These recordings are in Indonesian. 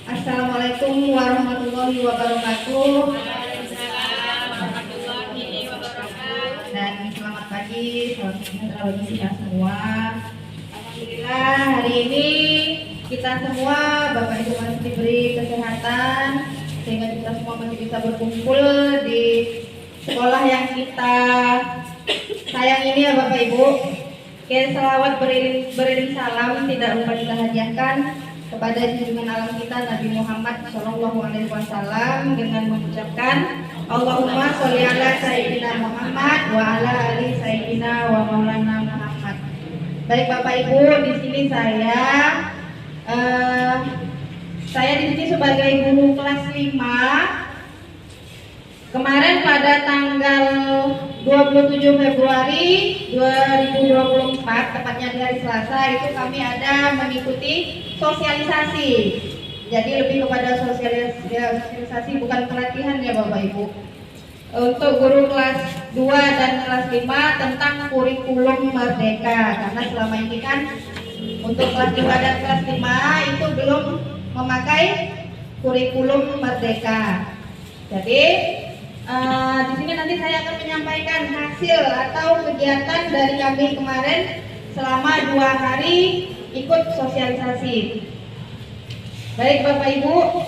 Assalamualaikum warahmatullahi wabarakatuh. Dan selamat pagi, selamat sejahtera bagi kita semua. Alhamdulillah hari ini kita semua Bapak Ibu masih diberi kesehatan sehingga kita semua masih bisa berkumpul di sekolah yang kita sayang ini ya Bapak Ibu. Oke, selawat beriring salam tidak lupa kita hadiahkan kepada junjungan alam kita Nabi Muhammad SAW dengan mengucapkan Allahumma sholli ala sayyidina Muhammad wa ala ali sayyidina wa maulana Muhammad. Baik Bapak Ibu, di sini saya di sini sebagai guru kelas 5. Kemarin pada tanggal 27 Februari 2024, tepatnya di hari Selasa, itu kami ada mengikuti sosialisasi. Jadi lebih kepada sosialisasi, bukan pelatihan ya Bapak Ibu. Untuk guru kelas 2 dan kelas 5 tentang kurikulum merdeka. Karena selama ini kan untuk kelas 2 dan kelas 5 itu belum memakai kurikulum merdeka. Jadi di sini nanti saya akan menyampaikan hasil atau kegiatan dari kami kemarin selama 2 hari ikut sosialisasi. Baik Bapak Ibu,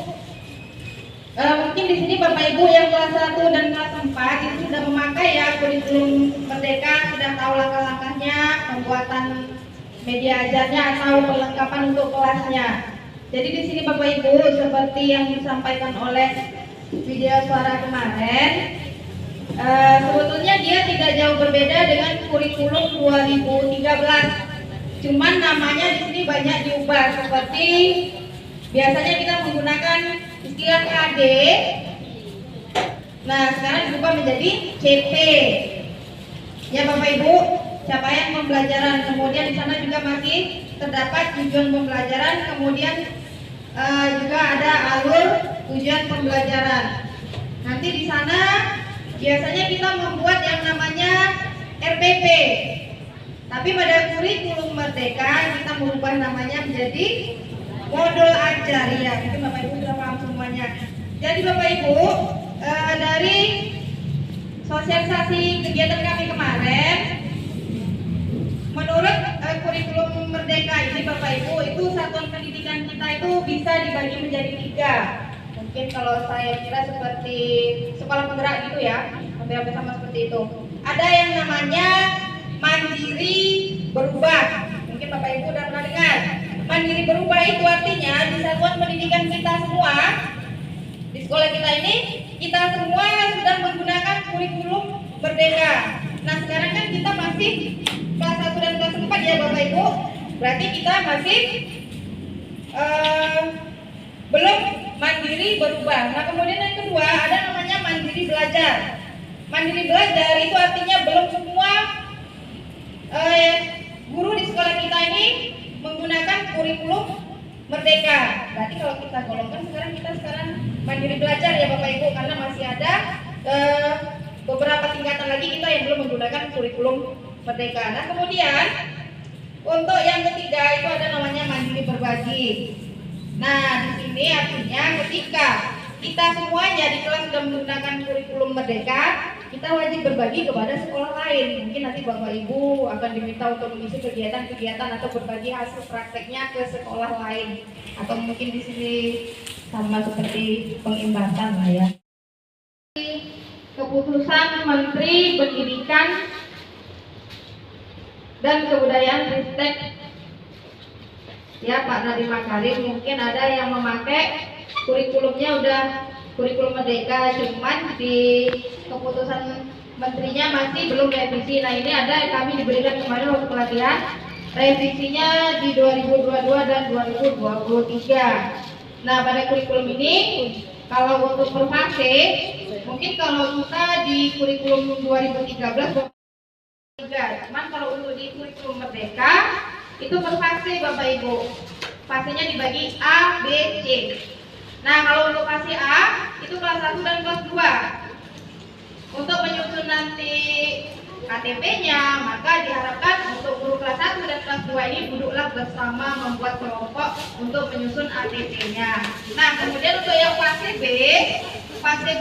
mungkin di sini Bapak Ibu yang kelas 1 dan kelas 4 itu sudah memakai ya kurikulum merdeka, sudah tahu langkah-langkahnya, pembuatan media ajarnya atau perlengkapan untuk kelasnya. Jadi di sini Bapak Ibu seperti yang disampaikan oleh video suara kemarin, sebetulnya dia tidak jauh berbeda dengan kurikulum 2013. Cuman namanya di sini banyak diubah, seperti biasanya kita menggunakan istilah KD. Nah, sekarang diubah menjadi CP. Ya Bapak Ibu, capaian pembelajaran. Kemudian di sana juga masih terdapat tujuan pembelajaran, kemudian juga ada alur tujuan pembelajaran. Nanti di sana biasanya kita membuat yang namanya RPP. Tapi pada kurikulum merdeka kita merubah namanya menjadi modul ajar ya. Mungkin Bapak Ibu sudah paham semuanya. Jadi Bapak Ibu, dari sosialisasi kegiatan kami kemarin, menurut kurikulum merdeka ini Bapak Ibu, itu satuan pendidikan kita itu bisa dibagi menjadi 3. Mungkin kalau saya kira seperti sekolah penggerak gitu ya, hampir sama seperti itu. Ada yang namanya mandiri berubah. Mungkin Bapak Ibu udah pernah dengar. Mandiri berubah itu artinya di satuan pendidikan kita semua, di sekolah kita ini, kita semua sudah menggunakan kurikulum merdeka. Nah sekarang kan kita masih kelas 1 dan kelas 4 ya Bapak Ibu. Berarti kita masih belum mandiri berubah. Nah kemudian yang kedua ada namanya mandiri belajar. Mandiri belajar itu artinya belum semua guru di sekolah kita ini menggunakan kurikulum merdeka. Berarti kalau kita golongkan sekarang mandiri belajar ya Bapak Ibu, karena masih ada beberapa tingkatan lagi kita yang belum menggunakan kurikulum merdeka. Nah kemudian untuk yang ketiga itu ada namanya mandiri berbagi. Nah di sini artinya ketika kita semuanya di kelas sudah menggunakan kurikulum merdeka, kita wajib berbagi kepada sekolah lain. Mungkin nanti Bapak Ibu akan diminta untuk mengisi kegiatan-kegiatan atau berbagi hasil prakteknya ke sekolah lain. Atau mungkin di sini sama seperti pengimbangan lah ya. Keputusan Menteri Pendidikan dan Kebudayaan Ristek ya Pak Nadiem Makarim, mungkin ada yang memakai kurikulumnya udah kurikulum merdeka, cuman di keputusan menterinya masih belum revisi. Nah ini ada kami diberikan kemarin waktu pelatihan, revisinya di 2022 dan 2023. Nah pada kurikulum ini kalau untuk per fase, mungkin kalau kita di kurikulum 2013 cuman kalau untuk di kurikulum merdeka itu per fase Bapak Ibu. Fasenya dibagi A, B, C. Nah kalau untuk fase A itu kelas 1 dan kelas 2. Untuk menyusun nanti KTP-nya, maka diharapkan untuk guru kelas 1 dan kelas 2 siswa ini duduklah bersama membuat kelompok untuk menyusun ATP-nya. Nah, kemudian untuk yang fase B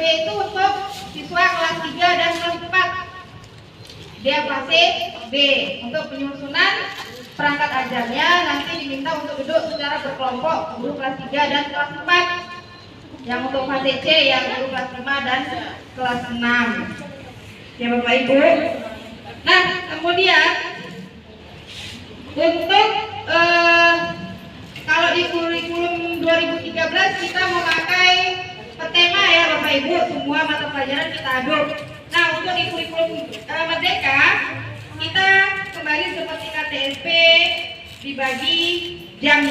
itu untuk siswa kelas 3 dan kelas 4. Dia fase B untuk penyusunan perangkat ajarnya nanti diminta untuk duduk secara berkelompok guru kelas 3 dan kelas 4. Yang untuk fase C yang guru kelas 5 dan kelas 6. Ya Bapak Ibu. Nah, kemudian untuk kalau di kurikulum 2013 kita memakai petema ya Bapak Ibu, semua mata pelajaran kita aduk. Nah, untuk di kurikulum Merdeka kita kembali seperti KTSP dibagi jam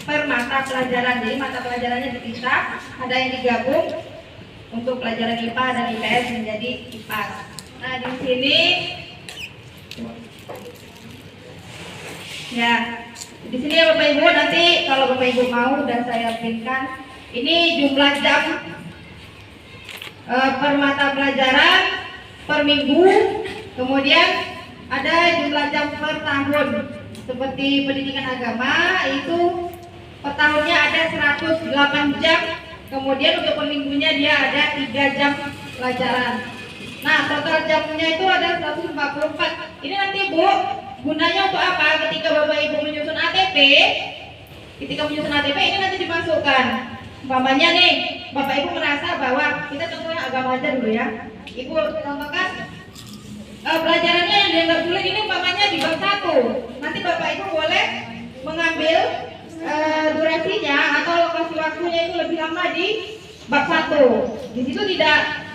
per mata pelajaran. Jadi mata pelajarannya dipisah, ada yang digabung untuk pelajaran IPA dan IPS menjadi IPAS. Nah, di sini ya, di sini ya Bapak Ibu, nanti kalau Bapak Ibu mau dan saya printkan ini jumlah jam per mata pelajaran per minggu, kemudian ada jumlah jam per tahun. Seperti pendidikan agama itu per tahunnya ada 108 jam, kemudian untuk per minggunya dia ada 3 jam pelajaran. Nah, total jamnya itu ada 144. Ini nanti Bu, gunanya untuk apa? Ketika Bapak Ibu menyusun ATP, ini nanti dimasukkan. Umpamanya nih, Bapak Ibu merasa bahwa kita contohnya agama aja dulu ya. Ibu contohkan pelajarannya yang dianggap sulit ini umpamanya di bab 1. Nanti Bapak Ibu boleh mengambil durasinya atau lokasi waktunya itu lebih lama di bab 1. Di situ tidak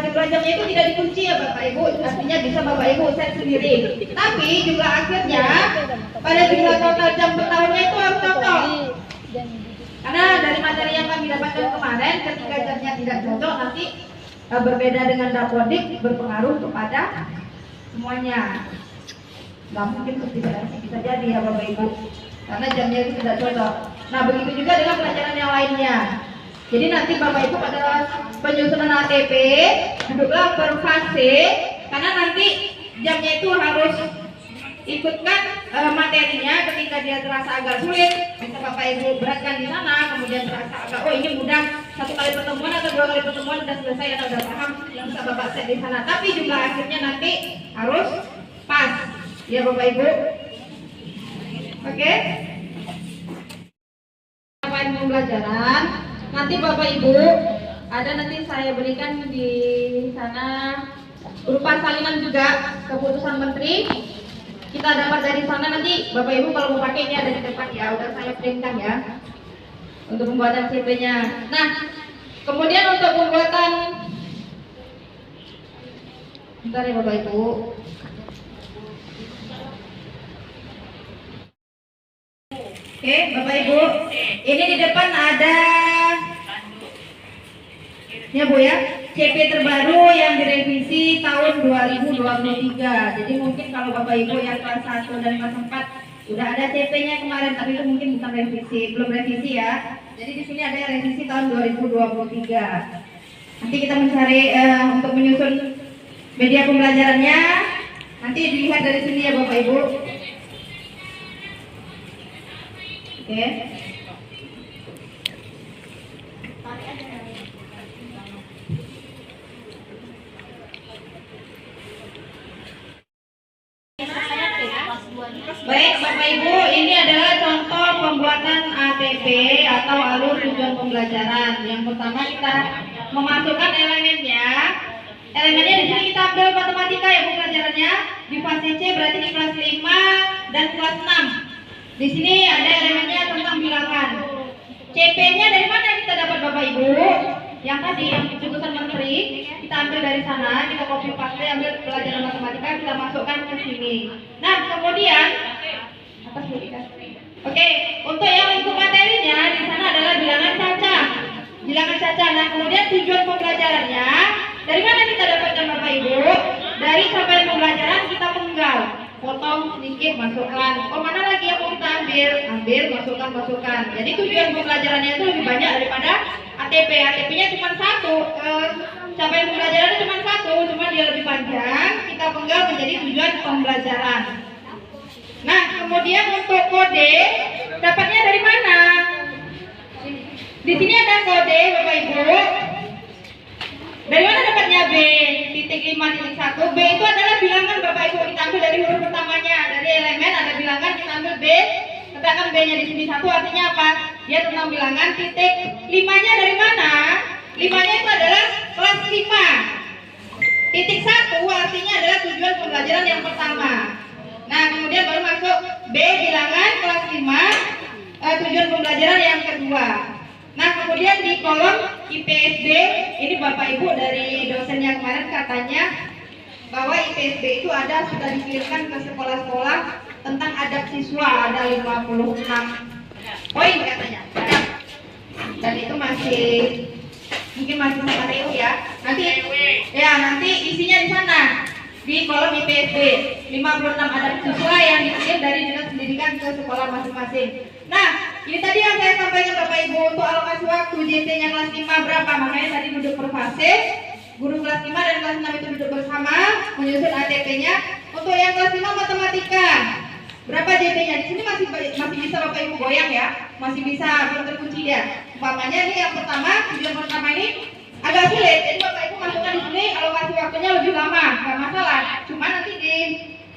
jumlah jamnya itu tidak dikunci ya Bapak Ibu, artinya bisa Bapak Ibu set sendiri. Tapi jumlah akhirnya pada jumlah total jam per tahunnya itu harus cocok. Karena dari materi yang kami dapatkan kemarin, ketika jamnya tidak cocok nanti berbeda dengan Dapodik berpengaruh kepada semuanya. Nggak mungkin subsidiasi bisa jadi ya Bapak Ibu, karena jamnya itu tidak cocok. Nah, begitu juga dengan pelajaran yang lainnya. Jadi nanti Bapak Ibu pada penyusunan ATP duduklah per fase, karena nanti jamnya itu harus ikutkan materinya. Ketika dia terasa agak sulit, bisa Bapak Ibu beratkan di sana, kemudian terasa agak ini mudah, 1 kali pertemuan atau 2 kali pertemuan sudah selesai atau sudah paham, yang bisa Bapak set di sana. Tapi jumlah akhirnya nanti harus pas, ya Bapak Ibu. Oke? Pembelajaran nanti Bapak Ibu ada nanti saya berikan di sana berupa salinan juga keputusan Menteri. Kita dapat dari sana, nanti Bapak Ibu kalau mau pakai ini ada di depan ya, udah saya printkan ya untuk pembuatan CP-nya. Nah, kemudian untuk pembuatan, bentar ya Bapak Ibu. Oke, Bapak Ibu, ini di depan ada ya Bu ya, CP terbaru yang direvisi tahun 2023. Jadi mungkin kalau Bapak Ibu yang kelas 1 dan kelas 4 udah ada CP-nya kemarin, tapi itu mungkin bukan revisi, belum revisi ya. Jadi di sini ada yang revisi tahun 2023. Nanti kita mencari untuk menyusun media pembelajarannya. Nanti dilihat dari sini ya Bapak Ibu. Oke. Baik Bapak Ibu, ini adalah contoh pembuatan ATP atau alur tujuan pembelajaran. Yang pertama kita memasukkan elemennya. Elemennya di sini kita ambil matematika ya Bu pelajarannya. Di fase C berarti di kelas 5 dan kelas 6. Di sini ada elemennya tentang bilangan. CP-nya dari mana kita dapat Bapak Ibu? Yang tadi yang keputusan Menteri kita ambil dari sana, kita copy paste, ambil pelajaran matematika, kita masukkan ke sini. Nah, kemudian atas oke, untuk yang lingkup materinya di sana adalah bilangan cacah. Bilangan cacah. Nah, kemudian tujuan pembelajarannya dari mana kita dapatkan Bapak Ibu? Dari capaian pembelajaran kita penggal, potong sedikit, masukkan. Oh, mana lagi yang mau kita ambil, masukkan. Jadi tujuan pembelajarannya itu lebih banyak daripada ATP. ATP-nya cuma 1, capaian pembelajarannya cuma 1, cuma dia lebih panjang. Kita penggal menjadi tujuan pembelajaran. Nah, kemudian untuk kode dapatnya dari mana? Di sini ada kode Bapak Ibu. Dari mana dapatnya B? Titik 5.1. B itu adalah bilangan Bapak Ibu. Kita ambil dari huruf pertamanya. Dari elemen ada bilangan, kita ambil B. Letakkan B-nya di sini 1, artinya apa? Dia tentang bilangan. Titik 5-nya dari mana? 5-nya itu adalah kelas 5. Titik 1 artinya adalah tujuan pembelajaran yang pertama. Nah, kemudian baru masuk B bilangan kelas 5, tujuan pembelajaran yang kedua. Nah, kemudian di kolom IPSB, ini Bapak Ibu dari dosen yang kemarin katanya bahwa IPSB itu ada sudah dikirimkan ke sekolah-sekolah tentang adab siswa, ada 56 poin katanya. Dan itu masih mungkin masih materi ya. Nanti isinya di sana di kolom IPSB 56 adab siswa yang dikirim dari Dinas Pendidikan ke sekolah masing-masing. Nah, ini tadi yang saya sampaikan Bapak Ibu untuk alokasi waktu JT-nya kelas 5 berapa? Makanya tadi duduk per fase. Guru kelas 5 dan kelas 6 itu duduk bersama menyusun ATP-nya. Untuk yang kelas 5 matematika. Berapa JT-nya? Di sini masih bisa Bapak Ibu goyang ya. Masih bisa, belum terkunci dia. Umpamanya ini yang pertama, tujuan pertama ini agak sulit. Jadi Bapak Ibu masukkan di sini alokasi waktunya lebih lama, nggak masalah. Cuma nanti di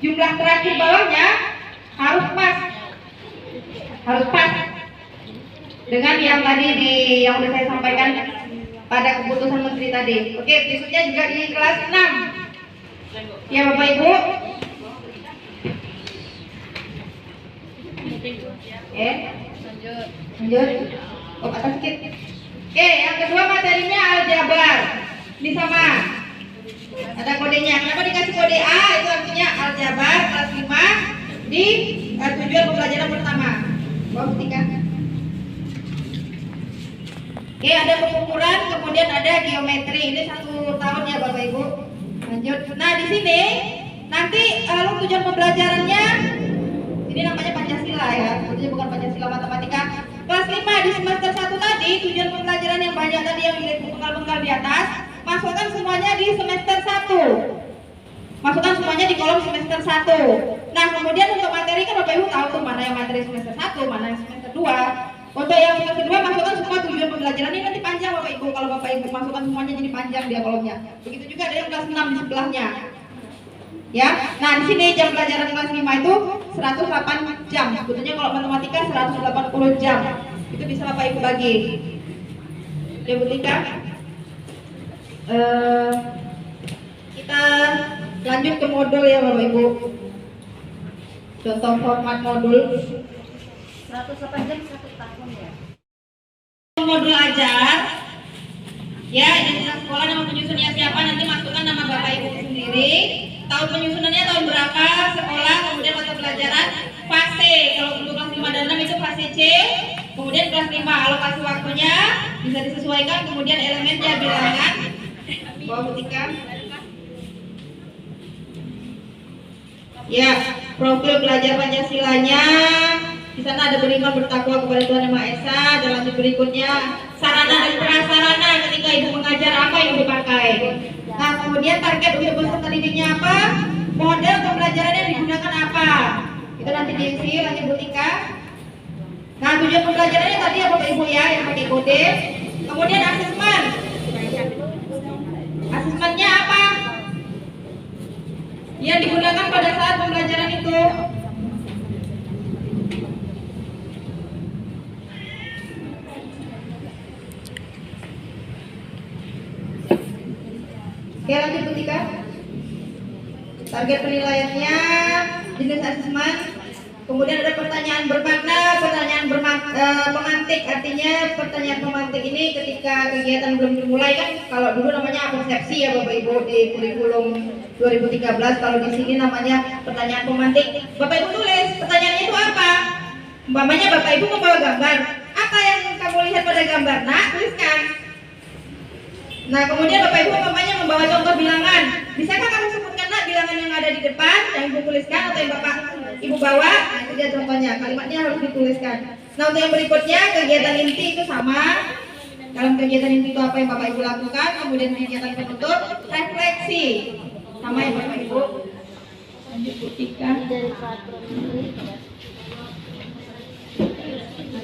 jumlah terakhir bawahnya harus pas dengan yang tadi yang sudah saya sampaikan pada keputusan menteri tadi. Oke, berikutnya juga di kelas 6 ya Bapak Ibu. Lanjut. Atas sedikit. Oke, yang kedua materinya aljabar. Ini sama. Ada kodenya. Kenapa dikasih kode A? Itu artinya aljabar kelas 5 di tujuan pembelajaran pertama. Bawah ketika. Oke, ada pengukuran, kemudian ada geometri. Ini 1 tahun ya Bapak Ibu. Lanjut. Nah, di sini nanti tujuan pembelajarannya ini namanya Pancasila ya. Sebetulnya bukan Pancasila matematika. Kelas 5 di semester 1 tadi, tujuan pembelajaran yang banyak tadi yang dilihat penggal-penggal di atas, masukkan semuanya di semester 1. Masukkan semuanya di kolom semester 1. Nah, kemudian untuk materi kan Bapak Ibu tahu tuh mana yang materi semester 1, mana yang semester 2. Untuk yang semester 2 masukkan semua tujuan pembelajaran ini nanti panjang Bapak Ibu. Kalau Bapak Ibu masukkan semuanya jadi panjang dia kolomnya. Begitu juga ada yang kelas 6 di sebelahnya. Ya. Nah, di sini jam pelajaran kelas 5 itu 108 jam. Sebetulnya kalau matematika 180 jam. Itu bisa Bapak Ibu bagi. Ya, Bu Tika. Kita lanjut ke modul ya Bapak Ibu. Contoh format modul 108 jam 1 tahun ya. Modul ajar. Ya, identitas sekolah, nama penyusunnya siapa, nanti masukkan nama Bapak Ibu sendiri. Tahun penyusunannya tahun berapa, sekolah, kemudian mata pelajaran, fase. Kalau untuk kelas 5 dan 6 itu fase C. Kemudian kelas 5 alokasi waktunya bisa disesuaikan, kemudian elemennya bilangan. Bawa ketika. Ya, profil belajar Pancasilanya. Di sana ada beriman bertakwa kepada Tuhan Yang Maha Esa. Dan lanjut berikutnya sarana dan prasarana ketika ibu mengajar apa yang dipakai. Nah, kemudian target untuk peserta didiknya apa? Model pembelajarannya digunakan apa? Itu nanti diisi. Lanjut Bu Tika. Nah, tujuan pembelajarannya tadi ya Bapak Ibu ya yang pakai kode. Kemudian asesmen. Asesmennya apa? Yang digunakan pada saat pembelajaran itu. Oke, lanjut Bu Tika. Target penilaiannya, jenis asesmen. Kemudian ada pertanyaan bermakna, pertanyaan pemantik. Artinya pertanyaan pemantik ini ketika kegiatan belum dimulai kan, kalau dulu namanya persepsi ya Bapak Ibu di kurikulum 2013. Kalau di sini namanya pertanyaan pemantik. Bapak Ibu tulis pertanyaannya itu apa? Umpamanya Bapak Ibu membawa gambar. Apa yang kamu lihat pada gambar? Nah, tuliskan. Nah, kemudian Bapak Ibu umpamanya membawa contoh bilangan. Bisakah kamu sebutkan nak bilangan yang ada di depan yang Ibu tuliskan atau yang Bapak Ibu bawa? Nah, itu dia contohnya. Kalimatnya harus dituliskan. Nah, untuk yang berikutnya kegiatan inti itu sama. Dalam kegiatan inti itu apa yang Bapak Ibu lakukan? Kemudian kegiatan penutup refleksi. Sama ya Bapak Ibu. Lanjut Bu Tika.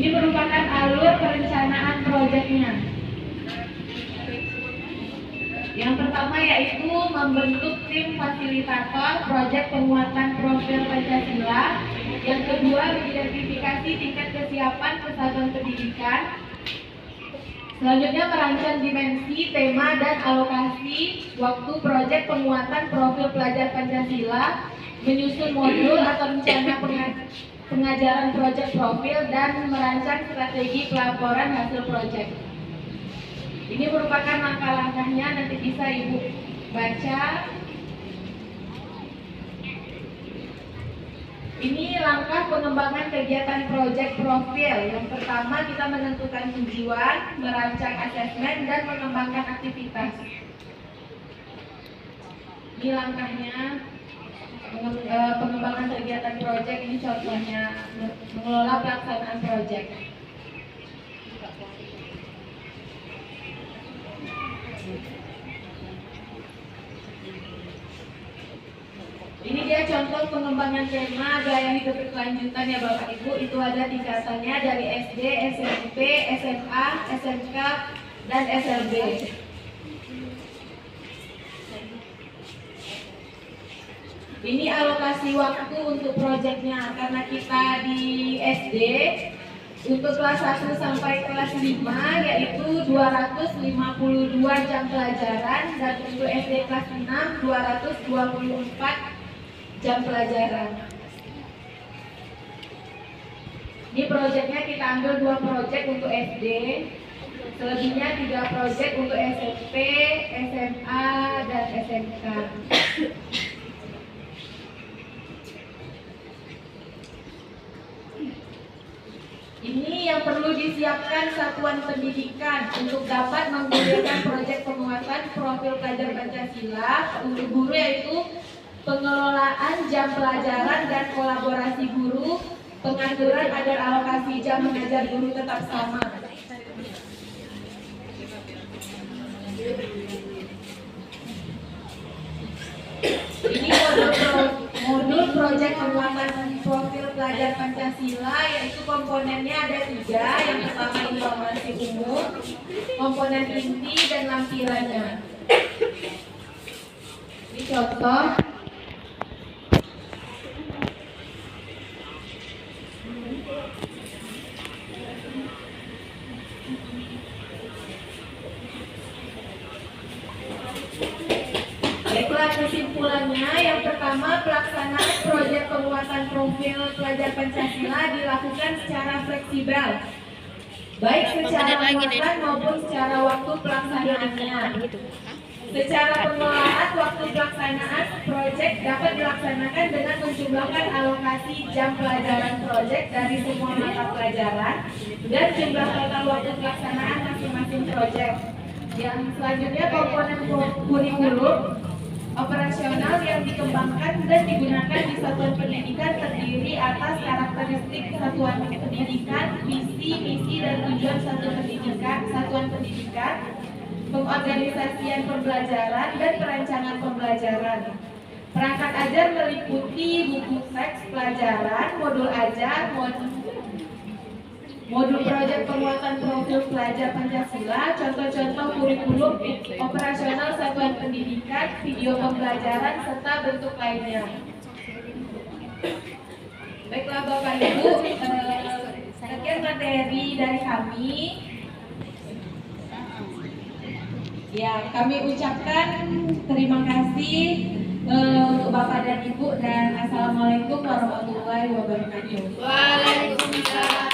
Ini merupakan alur perencanaan proyeknya. Yang pertama yaitu membentuk tim fasilitator proyek penguatan profil Pancasila. Yang kedua, mengidentifikasi tingkat kesiapan kesatuan pendidikan. Selanjutnya, merancang dimensi, tema, dan alokasi waktu proyek penguatan profil pelajar Pancasila, menyusun modul atau rencana pengajaran proyek profil, dan merancang strategi pelaporan hasil proyek. Ini merupakan langkah-langkahnya, nanti bisa Ibu baca. Ini langkah pengembangan kegiatan proyek profil. Yang pertama, kita menentukan tujuan, merancang asesmen, dan mengembangkan aktivitas. Ini langkahnya pengembangan kegiatan proyek. Ini contohnya mengelola pelaksanaan proyek. Ini dia contoh pengembangan tema gaya hidup berkelanjutan ya Bapak Ibu. Itu ada tingkatannya dari SD, SMP, SMA, SMK, dan SLB. Ini alokasi waktu untuk proyeknya. Karena kita di SD, untuk kelas 1 sampai kelas 5 yaitu 252 jam pelajaran, dan untuk SD kelas 6 224 jam pelajaran. Ini proyeknya kita ambil 2 proyek untuk SD, selebihnya 3 proyek untuk SMP, SMA, dan SMK. Ini yang perlu disiapkan satuan pendidikan untuk dapat menggulirkan proyek penguatan profil pelajar Pancasila untuk guru, yaitu pengelolaan jam pelajaran dan kolaborasi guru, pengaturan agar alokasi jam mengajar guru tetap sama. Ini modul proyek penguatan profil pelajar Pancasila, yaitu komponennya ada 3. Yang pertama informasi umum, komponen inti, dan lampirannya. Ini contoh. Baiklah, kesimpulannya, yang pertama, pelaksanaan proyek penguatan profil pelajar Pancasila dilakukan secara fleksibel, baik secara muatan maupun secara waktu pelaksanaannya. Secara pengelolaan waktu pelaksanaan proyek dapat dilaksanakan dengan menjumlahkan alokasi jam pelajaran proyek dari semua mata pelajaran dan jumlah total waktu pelaksanaan masing-masing proyek. Yang selanjutnya, komponen kurikulum operasional yang dikembangkan dan digunakan di satuan pendidikan terdiri atas karakteristik satuan pendidikan, visi, misi, dan tujuan satuan pendidikan, pengorganisasian pembelajaran, dan perancangan pembelajaran. Perangkat ajar meliputi buku teks pelajaran, modul ajar, modul proyek penguatan profil pelajar Pancasila, contoh-contoh kurikulum operasional satuan pendidikan, video pembelajaran, serta bentuk lainnya. Baiklah Bapak Ibu, sekian materi dari kami. Ya, kami ucapkan terima kasih untuk Bapak dan Ibu, dan Assalamualaikum warahmatullahi wabarakatuh. Waalaikumsalam.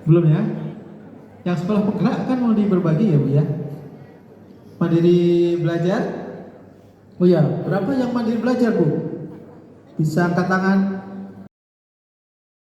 Belum ya? Yang sekolah penggerak kan mau berbagi ya Bu ya? Mandiri belajar? Oh ya, berapa yang mandiri belajar Bu? Bisa angkat tangan?